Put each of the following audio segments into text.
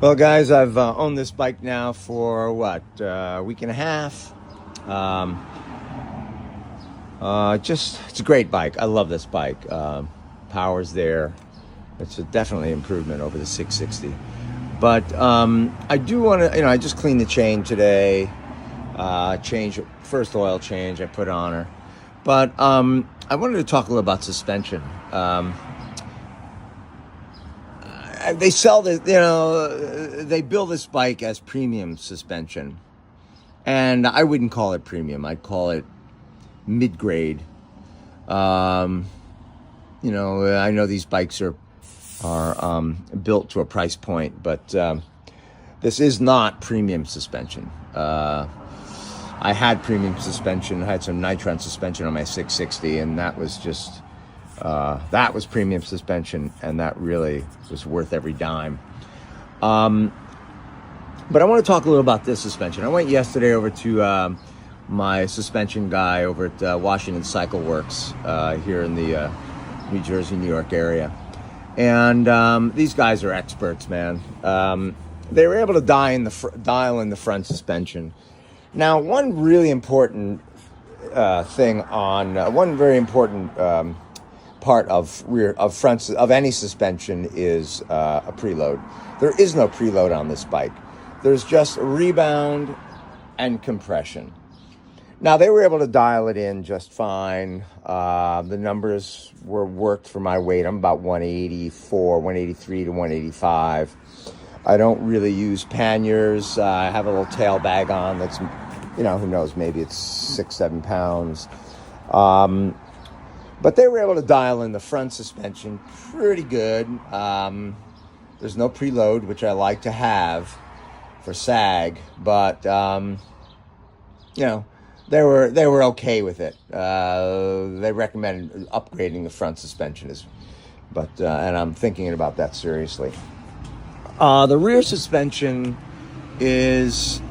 Well, guys, I've owned this bike now for what, a week and a half. Um, it's a great bike. I love this bike. Power's there. It's definitely an improvement over the 660. But I do want to, I just cleaned the chain today. First oil change I put on her. But I wanted to talk a little about suspension. They sell this, they build this bike as premium suspension. And I wouldn't call it premium. I'd call it mid-grade. I know these bikes are built to a price point, but this is not premium suspension. I had premium suspension. I had some nitron suspension on my 660, and that was just that was premium suspension, and that really was worth every dime. But I want to talk a little about this suspension. I went yesterday over to my suspension guy over at Washington Cycle Works here in the New Jersey, New York area. And these guys are experts, man. They were able to dial in the front suspension. Now, one really important one very important part of any suspension is a preload. There is no preload on this bike. There's just rebound and compression. Now, they were able to dial it in just fine. The numbers were worked for my weight. I'm about 184, 183 to 185. I don't really use panniers. I have a little tail bag on that's, who knows, maybe it's 6-7 pounds. But they were able to dial in the front suspension pretty good. There's no preload, which I like to have for sag, but they were okay with it. They recommended upgrading the front suspension, and I'm thinking about that seriously. The rear suspension is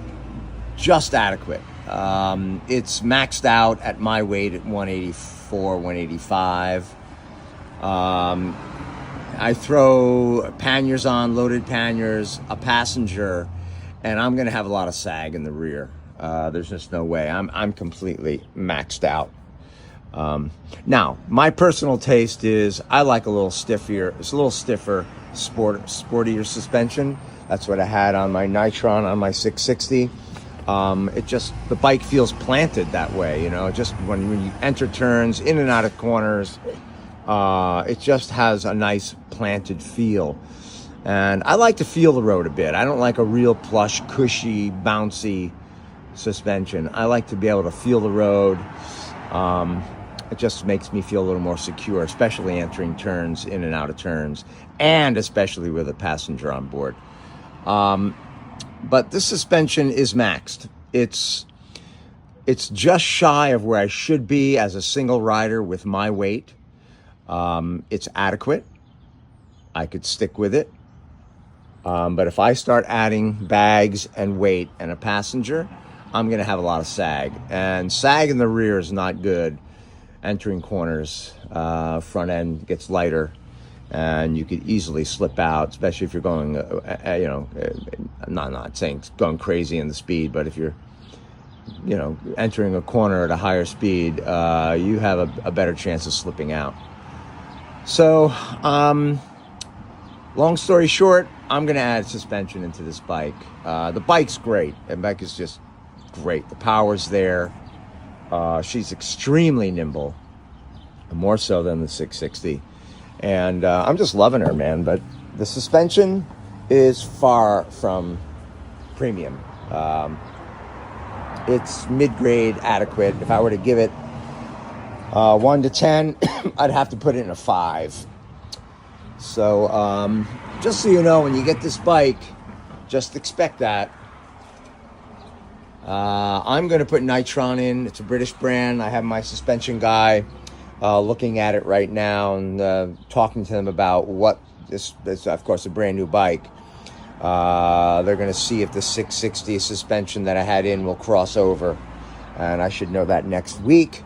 just adequate. It's maxed out at my weight at 184, 185. I throw panniers on, loaded panniers, a passenger, and I'm going to have a lot of sag in the rear. There's just no way. I'm completely maxed out. Now, my personal taste is I like a little stiffer, sportier suspension. That's what I had on my Nitron on my 660. The bike feels planted that way, just when you enter turns, in and out of corners, it just has a nice planted feel. And I like to feel the road a bit. I don't like a real plush, cushy, bouncy suspension. I like to be able to feel the road. It just makes me feel a little more secure, especially entering turns, in and out of turns, and especially with a passenger on board. But this suspension is maxed. It's just shy of where I should be as a single rider with my weight. It's adequate. I could stick with it. But if I start adding bags and weight and a passenger, I'm going to have a lot of sag. And sag in the rear is not good. Entering corners, front end gets lighter, and you could easily slip out, especially if you're going, I'm not saying going crazy in the speed, but if you're, entering a corner at a higher speed, you have a better chance of slipping out. So, long story short, I'm going to add suspension into this bike. The bike's great. The bike is just great. The power's there. She's extremely nimble, more so than the 660. And I'm just loving her, man. But the suspension is far from premium. It's mid-grade adequate. If I were to give it 1 to 10, I'd have to put it in a 5. So just so you know, when you get this bike, just expect that. I'm going to put Nitron in. It's a British brand. I have my suspension guy looking at it right now and talking to them about what this of course, a brand new bike. They're going to see if the 660 suspension that I had in will cross over. And I should know that next week.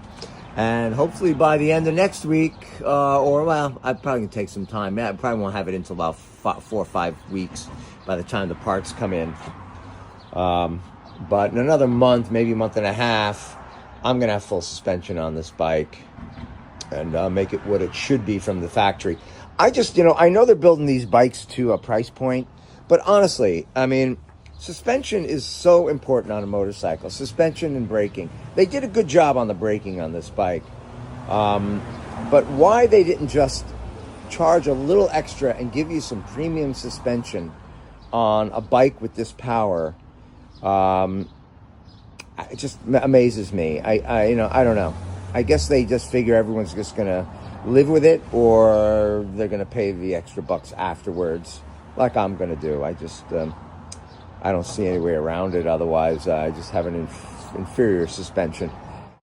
And hopefully by the end of next week, I probably can take some time. I probably won't have it until about 4 or 5 weeks by the time the parts come in. But in another month, maybe a month and a half, I'm going to have full suspension on this bike and make it what it should be from the factory. I just, I know they're building these bikes to a price point, but honestly, I mean, suspension is so important on a motorcycle. Suspension and braking. They did a good job on the braking on this bike. But why they didn't just charge a little extra and give you some premium suspension on a bike with this power, it just amazes me. I don't know. I guess they just figure everyone's just going to live with it, or they're going to pay the extra bucks afterwards, like I'm going to do. I just, I don't see any way around it. Otherwise, I just have an inferior suspension.